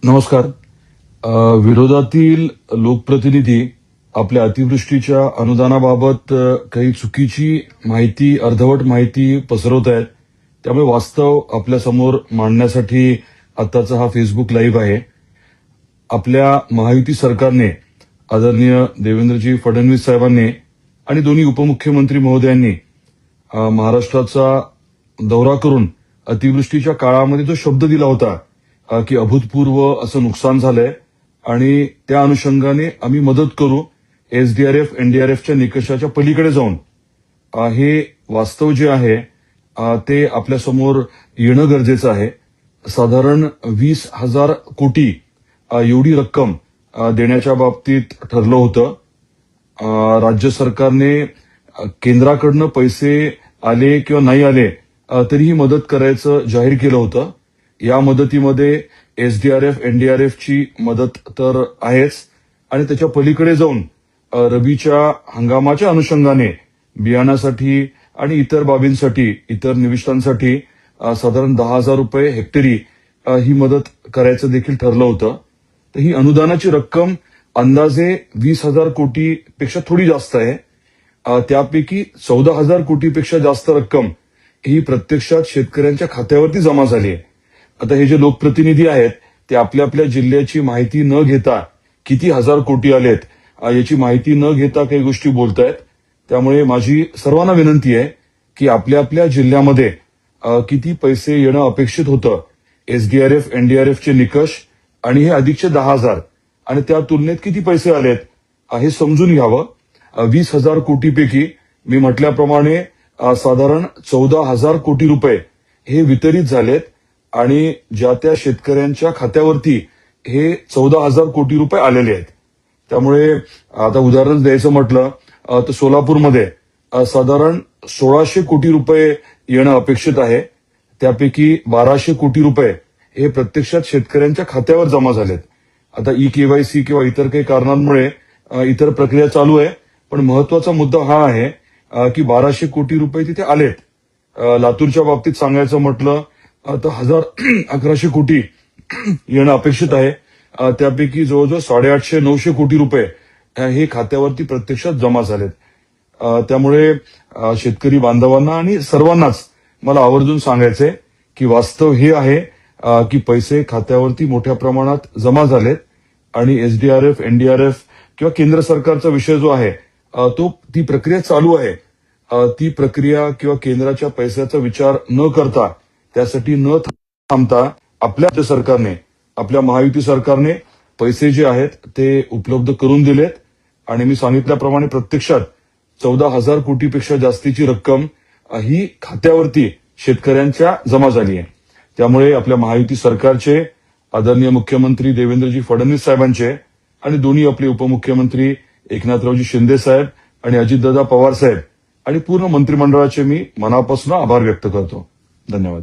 नमस्कार. विरोधातील लोकप्रतिनिधी आपल्या अतिवृष्टीच्या अनुदानाबाबत काही चुकीची माहिती, अर्धवट माहिती पसरवत आहेत. त्यामुळे वास्तव आपल्यासमोर मांडण्यासाठी आताचा हा फेसबुक लाईव्ह आहे. आपल्या महायुती सरकारने, आदरणीय देवेंद्रजी फडणवीस साहेबांनी आणि दोन्ही उपमुख्यमंत्री महोदयांनी महाराष्ट्राचा दौरा करून अतिवृष्टीच्या काळामध्ये जो शब्द दिला होता की अभूतपूर्व असं नुकसान झालंय आणि त्या अनुषंगाने आम्ही मदत करू, एसडीआरएफ एनडीआरएफच्या निकषाच्या पलीकडे जाऊन हे वास्तव जे आहे ते आपल्यासमोर येणं गरजेचं आहे. साधारण 20,000 कोटी एवढी रक्कम देण्याच्या बाबतीत ठरलं होतं. राज्य सरकारने केंद्राकडनं पैसे आले किंवा नाही आले तरीही मदत करायचं जाहीर केलं होतं. या मदतीमध्ये एसडीआरएफ एनडीआरएफची मदत तर आहेच आणि त्याच्या पलीकडे जाऊन रबीच्या हंगामाच्या अनुषंगाने बियाण्यासाठी आणि इतर बाबींसाठी, इतर निविष्ठांसाठी साधारण 10,000 रुपये हेक्टरी ही मदत करायचं देखील ठरलं होतं. तर ही अनुदानाची रक्कम अंदाजे 20,000 कोटीपेक्षा थोडी जास्त आहे. त्यापैकी 14,000 कोटीपेक्षा जास्त रक्कम ही प्रत्यक्षात शेतकऱ्यांच्या खात्यावरती जमा झाली आहे. आता हे जे लोकप्रतिनिधी आहेत ते आपल्या आपल्या जिल्ह्याची माहिती न घेता किती हजार कोटी आलेत याची माहिती न घेता काही गोष्टी बोलतायत. त्यामुळे माझी सर्वांना विनंती आहे की आपल्या आपल्या जिल्ह्यामध्ये किती पैसे येणं अपेक्षित होतं, एसडीआरएफ एनडीआरएफचे निकष आणि हे अधिकचे 10,000 आणि त्या तुलनेत किती पैसे आलेत हे समजून घ्यावं. 20,000 कोटीपैकी मी म्हटल्याप्रमाणे साधारण 14,000 कोटी रुपये हे वितरित झालेत आणि ज्या त्या शेतकऱ्यांच्या खात्यावरती हे 14,000 कोटी रुपये आलेले आहेत. त्यामुळे आता उदाहरण द्यायचं म्हटलं तर सोलापूरमध्ये साधारण 1,600 कोटी रुपये येणं अपेक्षित आहे. त्यापैकी 1,200 कोटी रुपये हे प्रत्यक्षात शेतकऱ्यांच्या खात्यावर जमा झालेत. आता ई-केवायसी किंवा इतर काही कारणांमुळे इतर प्रक्रिया चालू आहे, पण महत्वाचा मुद्दा हा आहे की 1,200 कोटी रुपये तिथे आलेत. लातूरच्या बाबतीत सांगायचं म्हटलं तर 1,100 कोटी येणं अपेक्षित आहे. त्यापैकी जवळजवळ 850-900 कोटी रुपये हे खात्यावरती प्रत्यक्षात जमा झालेत. त्यामुळे शेतकरी बांधवांना आणि सर्वांनाच मला आवर्जून सांगायचंय की वास्तव हे आहे की पैसे खात्यावरती मोठ्या प्रमाणात जमा झालेत आणि एसडीआरएफ एनडीआरएफ किंवा केंद्र सरकारचा विषय जो आहे ती प्रक्रिया चालू आहे. ती प्रक्रिया किंवा केंद्राच्या पैशाचा विचार न करता, त्यासाठी न थांबता आपल्या राज्य सरकारने, आपल्या महायुती सरकारने पैसे जे आहेत ते उपलब्ध करून दिलेत आणि मी सांगितल्याप्रमाणे प्रत्यक्षात 14,000 कोटीपेक्षा जास्तीची रक्कम ही खात्यावरती शेतकऱ्यांच्या जमा झाली आहे. त्यामुळे आपल्या महायुती सरकारचे, आदरणीय मुख्यमंत्री देवेंद्रजी फडणवीस साहेबांचे आणि दोन्ही आपले उपमुख्यमंत्री एकनाथरावजी शिंदे साहेब आणि अजितदादा पवार साहेब आणि पूर्ण मंत्रिमंडळाचे मी मनापासून आभार व्यक्त करतो. धन्यवाद.